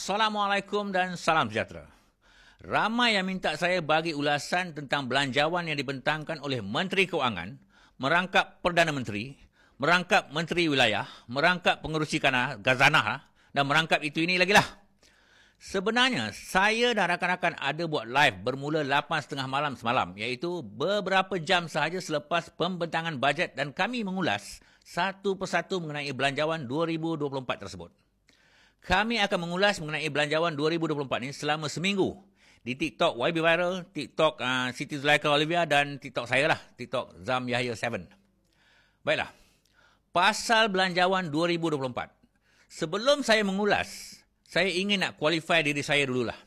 Assalamualaikum dan salam sejahtera. Ramai yang minta saya bagi ulasan tentang belanjawan yang dibentangkan oleh Menteri Keuangan, merangkap Perdana Menteri, merangkap Menteri Wilayah, merangkap Pengerusi Khazanah dan merangkap itu ini lagi lah. Sebenarnya, saya dan rakan-rakan ada buat live bermula 8.30 malam semalam, iaitu beberapa jam sahaja selepas pembentangan bajet dan kami mengulas satu persatu mengenai belanjawan 2024 tersebut. Kami akan mengulas mengenai belanjawan 2024 ini selama seminggu di TikTok YB Viral, TikTok Siti Zulaikha Olivia dan TikTok saya lah, TikTok Zam Yahya 7. Baiklah, pasal belanjawan 2024. Sebelum saya mengulas, saya ingin nak qualify diri saya dululah.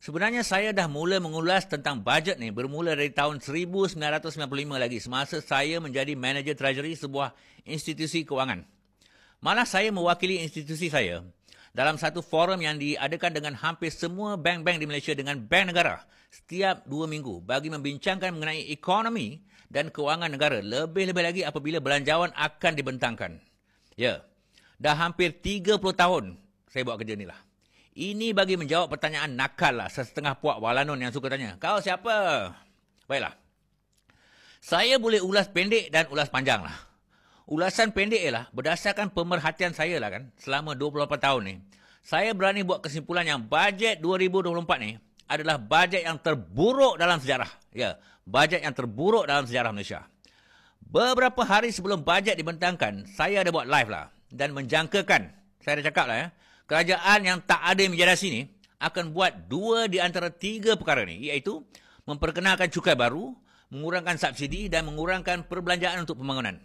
Sebenarnya saya dah mula mengulas tentang bajet ni bermula dari tahun 1995 lagi semasa saya menjadi manager treasury sebuah institusi kewangan. Malah saya mewakili institusi saya dalam satu forum yang diadakan dengan hampir semua bank-bank di Malaysia dengan bank negara setiap 2 minggu bagi membincangkan mengenai ekonomi dan kewangan negara, lebih-lebih lagi apabila belanjawan akan dibentangkan. Ya, dah hampir 30 tahun saya buat kerja ni lah. Ini bagi menjawab pertanyaan nakal lah setengah puak walanon yang suka tanya, kau siapa? Baiklah, saya boleh ulas pendek dan ulas panjang lah. Ulasan pendek ialah berdasarkan pemerhatian saya lah kan selama 28 tahun ni. Saya berani buat kesimpulan yang bajet 2024 ni adalah bajet yang terburuk dalam sejarah. Ya, bajet yang terburuk dalam sejarah Malaysia. Beberapa hari sebelum bajet dibentangkan, saya ada buat live lah dan menjangkakan, saya dah cakap lah ya, kerajaan yang tak ada imigrasi ni akan buat 2 di antara 3 perkara ni, iaitu memperkenalkan cukai baru, mengurangkan subsidi dan mengurangkan perbelanjaan untuk pembangunan.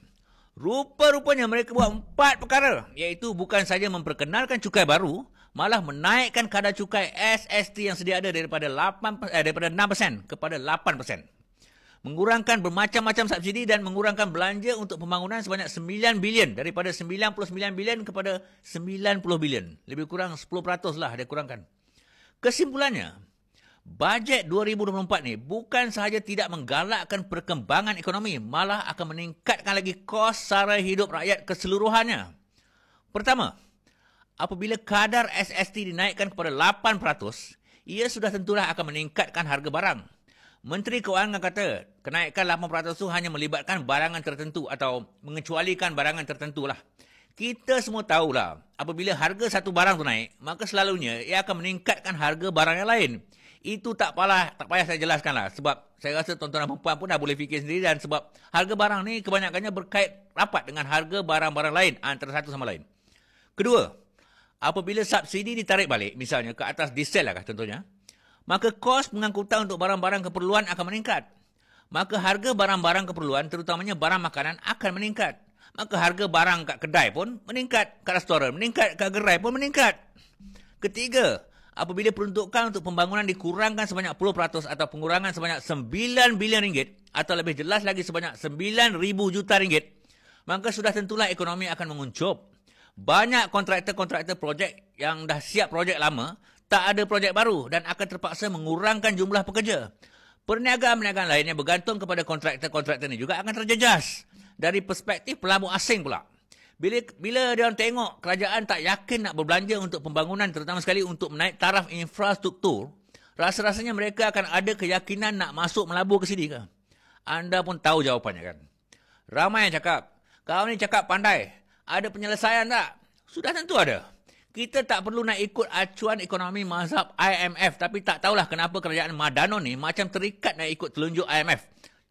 Rupa-rupanya mereka buat 4 perkara, iaitu bukan saja memperkenalkan cukai baru, malah menaikkan kadar cukai SST yang sedia ada daripada 6% kepada 8%. Mengurangkan bermacam-macam subsidi dan mengurangkan belanja untuk pembangunan sebanyak 9 bilion daripada 99 bilion kepada 90 bilion. Lebih kurang 10% lah dia kurangkan. Kesimpulannya, bajet 2024 ni bukan sahaja tidak menggalakkan perkembangan ekonomi, malah akan meningkatkan lagi kos sara hidup rakyat keseluruhannya. Pertama, apabila kadar SST dinaikkan kepada 8%, ia sudah tentulah akan meningkatkan harga barang. Menteri Keuangan kata, kenaikan 8% itu hanya melibatkan barangan tertentu atau mengecualikan barangan tertentu lah. Kita semua tahulah, apabila harga satu barang tu naik, maka selalunya ia akan meningkatkan harga barang yang lain. Itu tak payah saya jelaskan lah. Sebab saya rasa tuan-tuan dan perempuan pun dah boleh fikir sendiri. Dan sebab harga barang ni kebanyakannya berkait rapat dengan harga barang-barang lain antara satu sama lain. Kedua, apabila subsidi ditarik balik, misalnya ke atas diesel lah contohnya, maka kos pengangkutan untuk barang-barang keperluan akan meningkat. Maka harga barang-barang keperluan, terutamanya barang makanan, akan meningkat. Maka harga barang kat kedai pun meningkat, kat restoran meningkat, kat gerai pun meningkat. Ketiga, apabila peruntukan untuk pembangunan dikurangkan sebanyak 10% atau pengurangan sebanyak 9 bilion ringgit atau lebih jelas lagi sebanyak 9,000 juta ringgit, maka sudah tentulah ekonomi akan menguncup. Banyak kontraktor-kontraktor projek yang dah siap projek lama, tak ada projek baru dan akan terpaksa mengurangkan jumlah pekerja. Perniagaan-perniagaan lain yang bergantung kepada kontraktor-kontraktor ini juga akan terjejas. Dari perspektif pelabur asing pula, Bila dia orang tengok kerajaan tak yakin nak berbelanja untuk pembangunan, terutama sekali untuk menaik taraf infrastruktur, rasa-rasanya mereka akan ada keyakinan nak masuk melabur ke sini ke? Anda pun tahu jawapannya kan? Ramai yang cakap, kau ni cakap pandai, ada penyelesaian tak? Sudah tentu ada. Kita tak perlu nak ikut acuan ekonomi mazhab IMF, tapi tak tahulah kenapa kerajaan Madanon ni macam terikat nak ikut telunjuk IMF.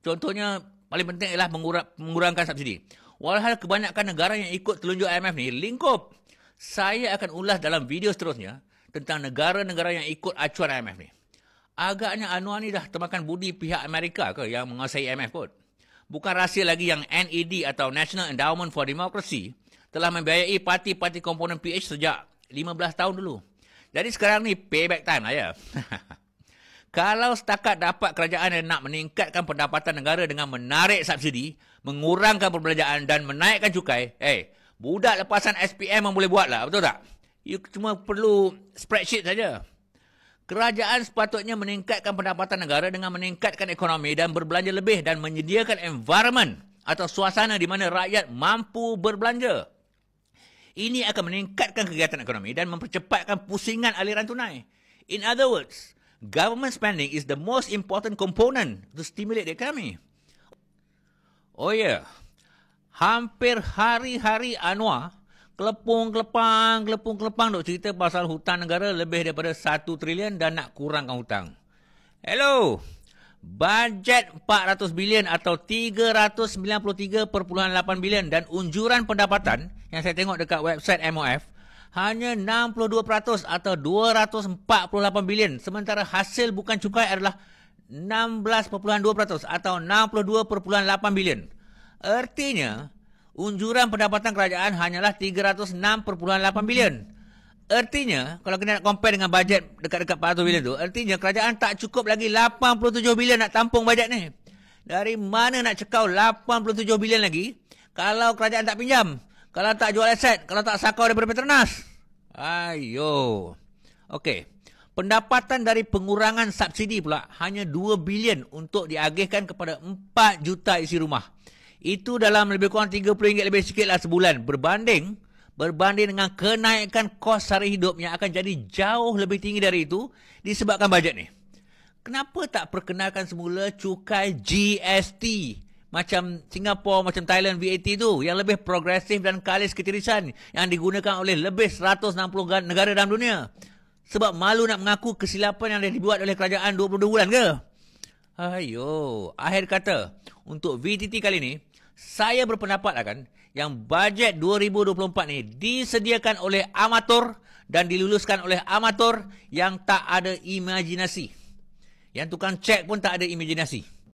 Contohnya, paling penting ialah mengurangkan subsidi. Walhal kebanyakan negara yang ikut telunjuk IMF ni lingkup. Saya akan ulas dalam video seterusnya tentang negara-negara yang ikut acuan IMF ni. Agaknya Anwar ni dah termakan budi pihak Amerika ke yang menguasai IMF kot. Bukan rahsia lagi yang NED atau National Endowment for Democracy telah membiayai parti-parti komponen PH sejak 15 tahun dulu. Jadi sekarang ni payback time lah ya. Kalau setakat dapat kerajaan yang nak meningkatkan pendapatan negara dengan menarik subsidi, mengurangkan perbelanjaan dan menaikkan cukai, budak lepasan SPM yang boleh buat lah, betul tak? You cuma perlu spreadsheet saja. Kerajaan sepatutnya meningkatkan pendapatan negara dengan meningkatkan ekonomi dan berbelanja lebih dan menyediakan environment atau suasana di mana rakyat mampu berbelanja. Ini akan meningkatkan kegiatan ekonomi dan mempercepatkan pusingan aliran tunai. In other words, government spending is the most important component to stimulate the economy. Oh ya, hampir hari-hari Anwar kelepang-kelepang duk cerita pasal hutang negara lebih daripada 1 trilion dan nak kurangkan hutang. Hello, bajet 400 bilion atau 393.8 bilion dan unjuran pendapatan yang saya tengok dekat website MOF hanya 62% atau 248 bilion, sementara hasil bukan cukai adalah 16.2% atau 62.8 bilion. Artinya, unjuran pendapatan kerajaan hanyalah 306.8 bilion. Artinya, kalau kita nak compare dengan bajet dekat-dekat 400 bilion tu, artinya kerajaan tak cukup lagi 87 bilion nak tampung bajet ni. Dari mana nak cekau 87 bilion lagi kalau kerajaan tak pinjam? Kalau tak jual aset, kalau tak sakau daripada Petronas. Ayo. Okey. Pendapatan dari pengurangan subsidi pula hanya 2 bilion untuk diagihkan kepada 4 juta isi rumah. Itu dalam lebih kurang RM30 lebih sikit lah sebulan. Berbanding dengan kenaikan kos sara hidup yang akan jadi jauh lebih tinggi dari itu disebabkan bajet ni. Kenapa tak perkenalkan semula cukai GST? Macam Singapura, macam Thailand VAT tu yang lebih progresif dan kalis ketirisan yang digunakan oleh lebih 160 negara dalam dunia. Sebab malu nak mengaku kesilapan yang dah dibuat oleh kerajaan 22 bulan ke? Ayo, akhir kata, untuk VTT kali ni, saya berpendapat akan yang bajet 2024 ni disediakan oleh amatur dan diluluskan oleh amatur yang tak ada imajinasi. Yang tukang cek pun tak ada imajinasi.